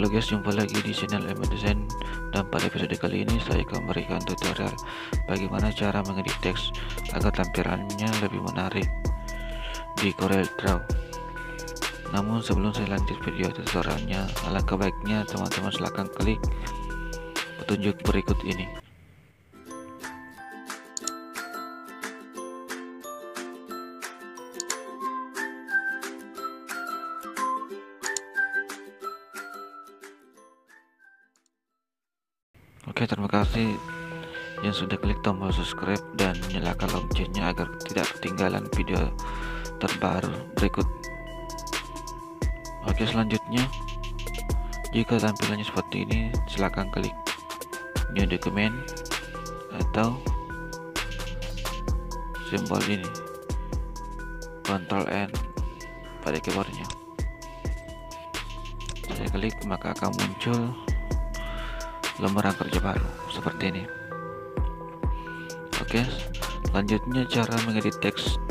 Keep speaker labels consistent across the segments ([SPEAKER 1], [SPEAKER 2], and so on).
[SPEAKER 1] Halo guys, jumpa lagi di channel Eman Design, dan pada episode kali ini saya akan memberikan tutorial bagaimana cara mengedit teks agar tampilannya lebih menarik di CorelDRAW. Namun sebelum saya lanjut video tutorialnya, alangkah baiknya teman-teman silahkan klik petunjuk berikut ini. Oke, terima kasih yang sudah klik tombol subscribe dan nyalakan loncengnya agar tidak ketinggalan video terbaru berikut. Oke, selanjutnya jika tampilannya seperti ini, silakan klik new document atau simbol ini, Ctrl N pada keyboardnya. Saya klik, maka akan muncul lembaran kerja baru seperti ini. Oke, selanjutnya cara mengedit teks.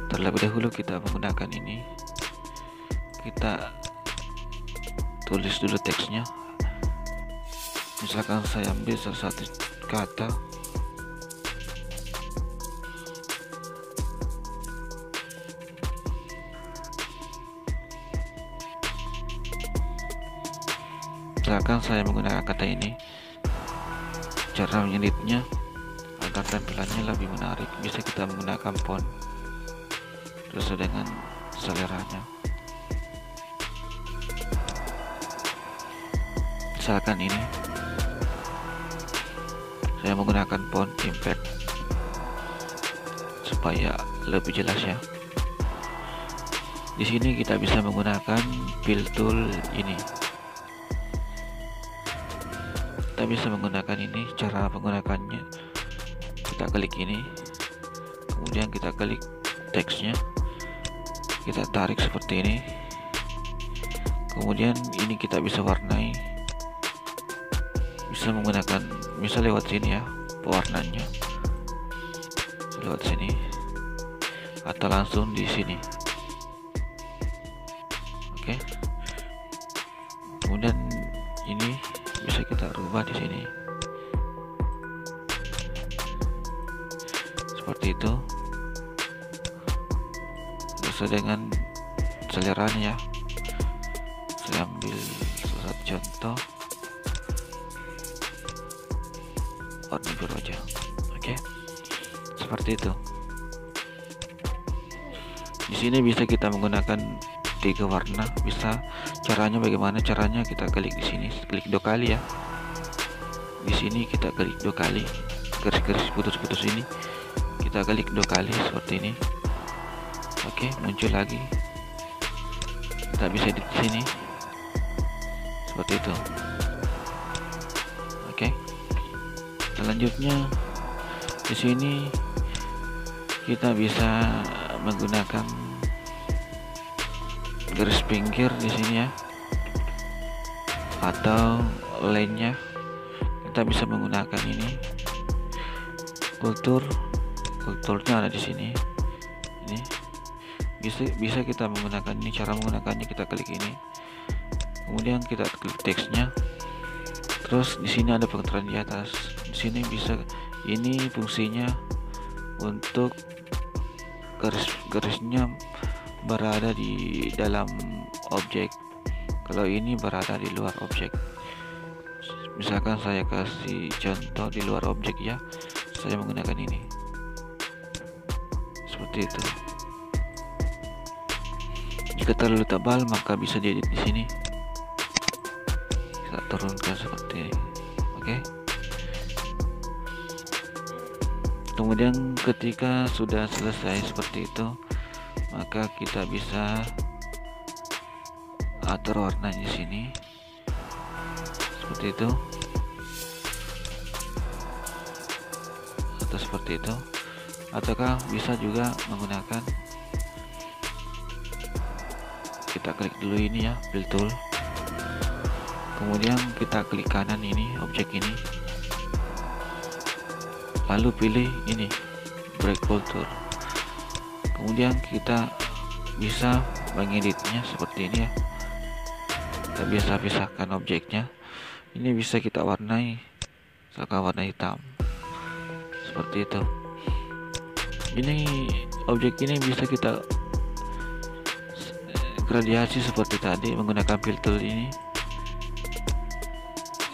[SPEAKER 1] Terlebih dahulu kita menggunakan ini, kita tulis dulu teksnya. Misalkan saya ambil salah satu kata, misalkan saya menggunakan kata ini. Cara mengeditnya agar tampilannya lebih menarik, bisa kita menggunakan font sesuai dengan seleranya. Misalkan ini saya menggunakan font impact supaya lebih jelas ya. Di sini kita bisa menggunakan fill tool ini. Kita bisa menggunakan ini. Cara menggunakannya, kita klik ini, kemudian kita klik teksnya, kita tarik seperti ini, kemudian ini kita bisa warnai, bisa menggunakan, bisa lewat sini ya pewarnanya, lewat sini atau langsung di sini. Oke, kemudian ini bisa kita rubah di sini seperti itu, sesuai dengan seleranya ya. Saya ambil salah satu contoh warna biru aja. Oke, seperti itu. Di sini bisa kita menggunakan 3 warna. Bisa caranya bagaimana? Caranya kita klik di sini, klik 2 kali ya. Di sini kita klik 2 kali, garis-garis putus-putus ini kita klik 2 kali seperti ini. Oke, muncul lagi. Kita bisa edit di sini seperti itu. Oke, selanjutnya di sini kita bisa menggunakan garis pinggir di sini ya, atau lainnya. Kita bisa menggunakan ini, kulturnya ada di sini. Ini bisa kita menggunakan ini. Cara menggunakannya, kita klik ini, kemudian kita klik teksnya, terus di sini ada pengeteran di atas. Di sini bisa, ini fungsinya untuk garis-garisnya berada di dalam objek, kalau ini berada di luar objek. Misalkan saya kasih contoh di luar objek ya, saya menggunakan ini seperti itu. Jika terlalu tebal maka bisa diedit di sini, kita turunkan seperti ini. Oke, kemudian ketika sudah selesai seperti itu, maka kita bisa atur warnanya di sini seperti itu, atau seperti itu, ataukah bisa juga menggunakan, kita klik dulu ini ya, fill tool, kemudian kita klik kanan ini, objek ini, lalu pilih ini, break filter. Kemudian kita bisa mengeditnya seperti ini ya. kita bisa pisahkan objeknya. Ini bisa kita warnai, misalkan warna hitam seperti itu. Ini objek ini bisa kita gradiasi seperti tadi menggunakan filter ini,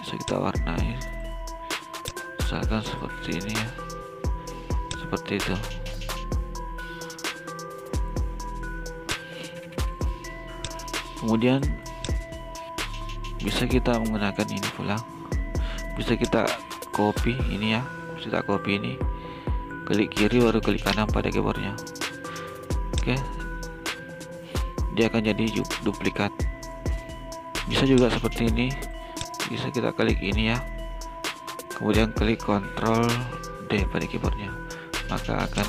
[SPEAKER 1] bisa kita warnai misalkan seperti ini ya, seperti itu. Kemudian bisa kita menggunakan ini pula, bisa kita copy ini ya, bisa kita copy ini, klik kiri baru klik kanan pada keyboardnya. Oke, dia akan jadi duplikat. Bisa juga seperti ini, bisa kita klik ini ya, kemudian klik Ctrl D pada keyboardnya, maka akan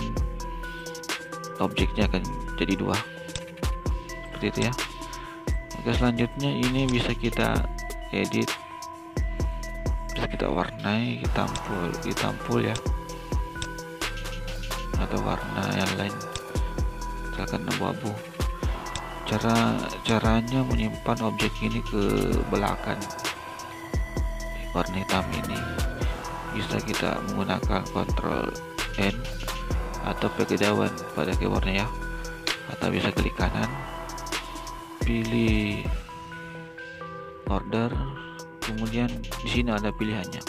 [SPEAKER 1] objeknya akan jadi dua seperti itu ya. Oke, selanjutnya ini bisa kita edit, bisa kita warnai hitam full ya, atau warna yang lain misalkan abu-abu. Caranya menyimpan objek ini ke belakang warna hitam ini bisa kita menggunakan Ctrl N atau pakai daun pada keyboardnya ya, atau bisa klik kanan, pilih order, kemudian di sini ada pilihannya.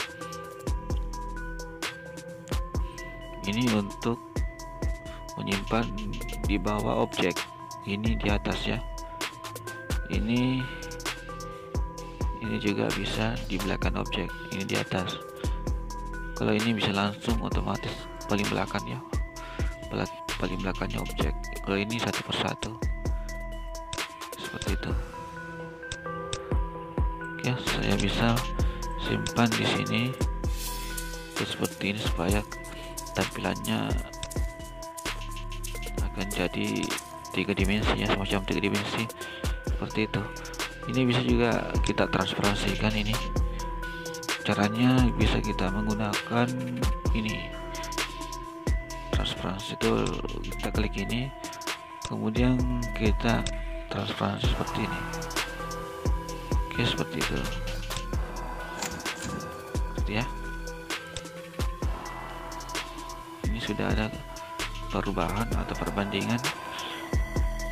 [SPEAKER 1] Ini untuk menyimpan di bawah objek, ini di atas ya. Ini juga bisa di belakang objek, ini di atas. Kalau ini bisa langsung otomatis paling belakang ya, paling belakangnya objek. Kalau ini satu persatu seperti itu. Oke, saya bisa simpan di sini seperti ini supaya tampilannya akan jadi 3 dimensi ya, semacam 3 dimensi seperti itu. Ini bisa juga kita transparansikan. Ini caranya bisa kita menggunakan ini transparansi, itu kita klik ini, kemudian kita transparansi seperti ini. Oke, seperti itu. Seperti ya. Ini sudah ada perubahan atau perbandingan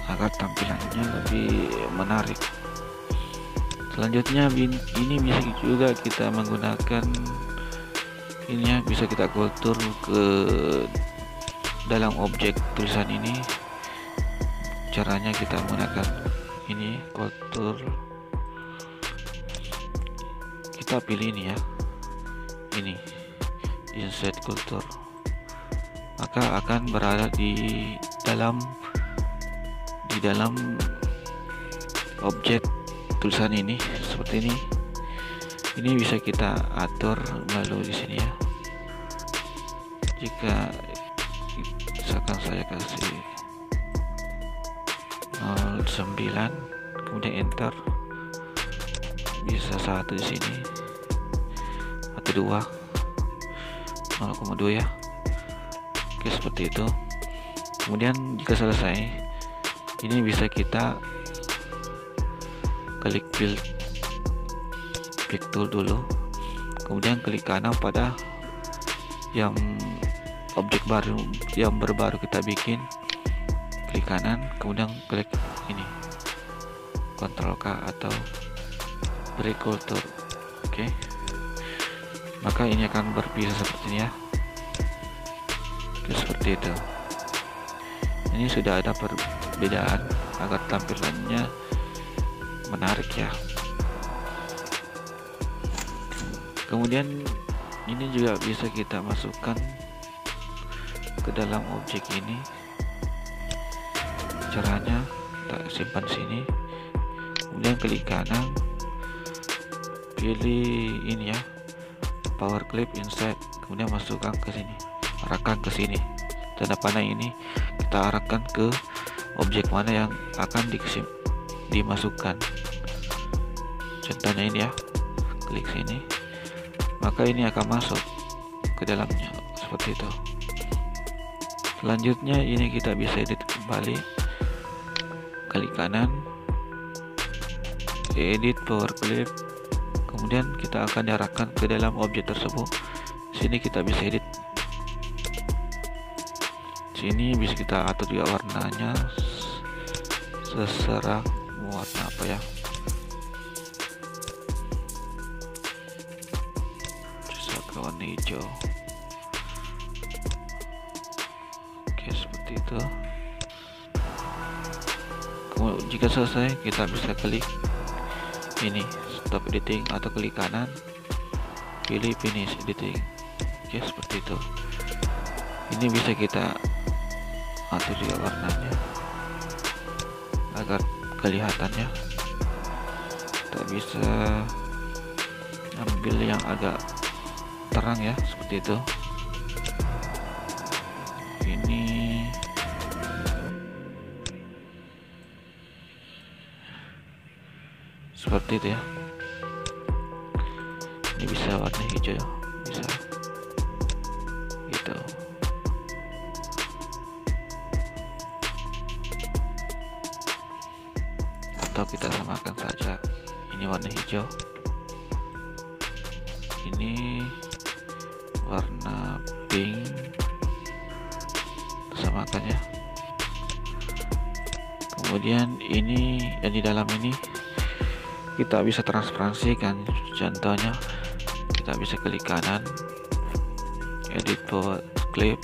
[SPEAKER 1] agar tampilannya lebih menarik. Selanjutnya ini bisa juga kita menggunakan ini ya, bisa kita kultur ke dalam objek tulisan ini. Caranya kita menggunakan ini kultur, kita pilih ini ya, ini insert kultur, maka akan berada di dalam objek tulisan ini seperti ini. Ini bisa kita atur melalui di sini ya. Jika misalkan saya kasih 09, kemudian enter, bisa 1 di sini atau 2, 0,2 ya. Oke, seperti itu. Kemudian jika selesai, ini bisa kita klik tool dulu, kemudian klik kanan pada yang objek baru yang baru kita bikin, klik kanan, kemudian klik ini Ctrl K atau break kultur. Oke, maka ini akan berpisah seperti ini ya. Oke, seperti itu. Ini sudah ada perbedaan agar tampilannya menarik ya. Kemudian ini juga bisa kita masukkan ke dalam objek ini. Caranya kita simpan sini, kemudian klik kanan, pilih ini ya, power clip inside, kemudian masukkan ke sini, arahkan ke sini. Tanda panah ini kita arahkan ke objek mana yang akan dimasukkan. Contohnya ini ya, klik sini, maka ini akan masuk ke dalamnya seperti itu. Selanjutnya ini kita bisa edit kembali, klik kanan, edit power clip, kemudian kita akan diarahkan ke dalam objek tersebut. Sini kita bisa edit, sini bisa kita atur juga warnanya, terserah mau warna apa ya. Bisa ke warna hijau. Oke, seperti itu. Jika selesai, kita bisa klik ini stop editing atau klik kanan, pilih finish editing. Oke, seperti itu. Ini bisa kita atur juga warnanya agar kelihatannya. Kita bisa ambil yang agak terang ya, seperti itu. Ini seperti itu ya. Ini bisa warna hijau ya, bisa gitu. Atau kita samakan saja, ini warna hijau, ini warna pink, samakan ya. Kemudian ini yang di dalam ini kita bisa transparansikan. Contohnya kita bisa klik kanan, edit power clip,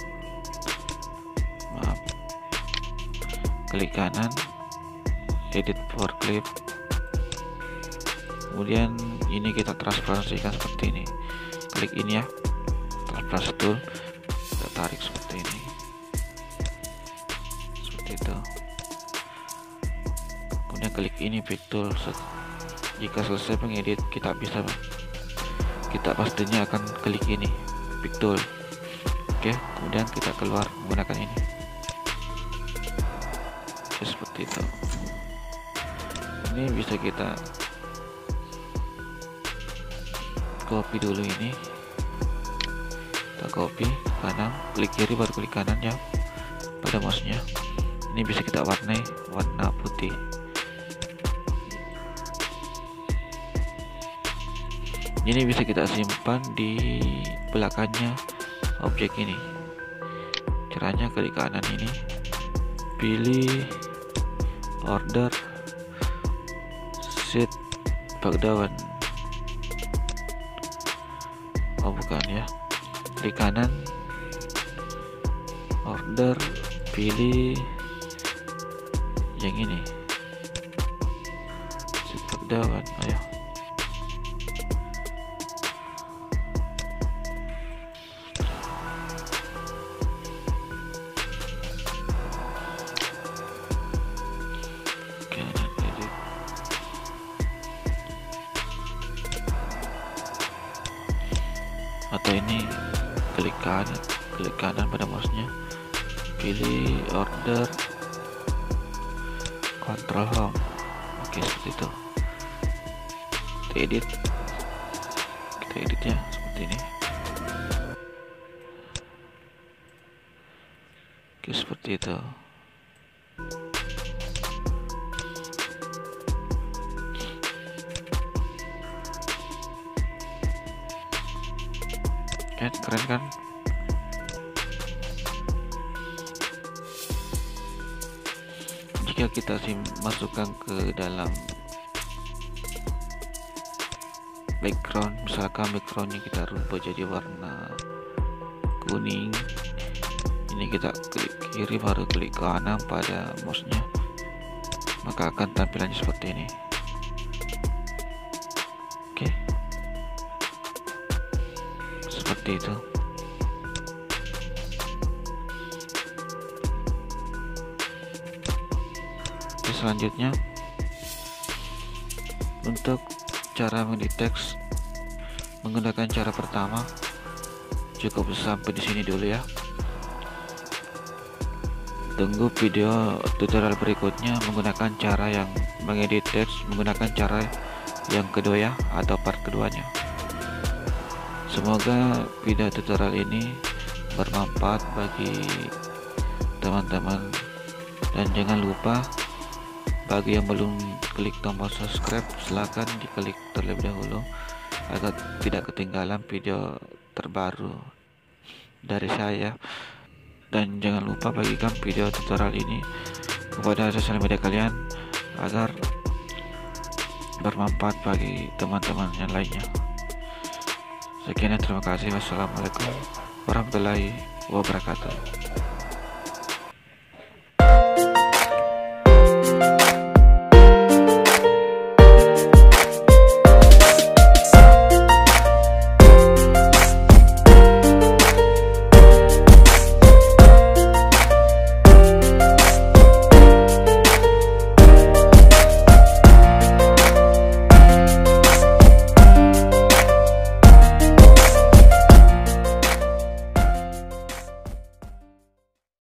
[SPEAKER 1] klik kanan, edit power clip, kemudian ini kita transparansikan seperti ini. Klik ini ya, transparansi tool, kita tarik seperti ini, seperti itu. Kemudian klik ini pick tool. Jika selesai mengedit, kita pastinya akan klik ini pick tool. Oke, kemudian kita keluar menggunakan ini. Oke, seperti itu. Ini bisa kita copy dulu ini. Kita copy kanan, klik kiri baru klik kanan ya pada mouse-nya. Ini bisa kita warnai warna putih. Ini bisa kita simpan di belakangnya objek ini. Caranya klik kanan ini, pilih order sheet background. Oh bukan ya, klik kanan, order, pilih yang ini sheet background. Ayo. Atau ini klik kanan pada mouse-nya, pilih order, control home. Oke, seperti itu. Kita editnya seperti ini. Oke, seperti itu. Keren kan? Jika kita masukkan ke dalam background, misalkan backgroundnya kita rubah jadi warna kuning, ini kita klik kiri baru klik kanan pada mouse-nya, maka akan tampilannya seperti ini. Oke, seperti itu. Selanjutnya, untuk cara mendeteks menggunakan cara pertama cukup sampai di sini dulu ya. Tunggu video tutorial berikutnya menggunakan cara yang mengedit teks menggunakan cara yang kedua ya, atau part keduanya. Semoga video tutorial ini bermanfaat bagi teman-teman, dan jangan lupa Bagi yang belum klik tombol subscribe, silahkan diklik terlebih dahulu agar tidak ketinggalan video terbaru dari saya. Dan jangan lupa bagikan video tutorial ini kepada sosial media kalian agar bermanfaat bagi teman-teman yang lainnya. Sekian, terima kasih. Wassalamualaikum warahmatullahi wabarakatuh.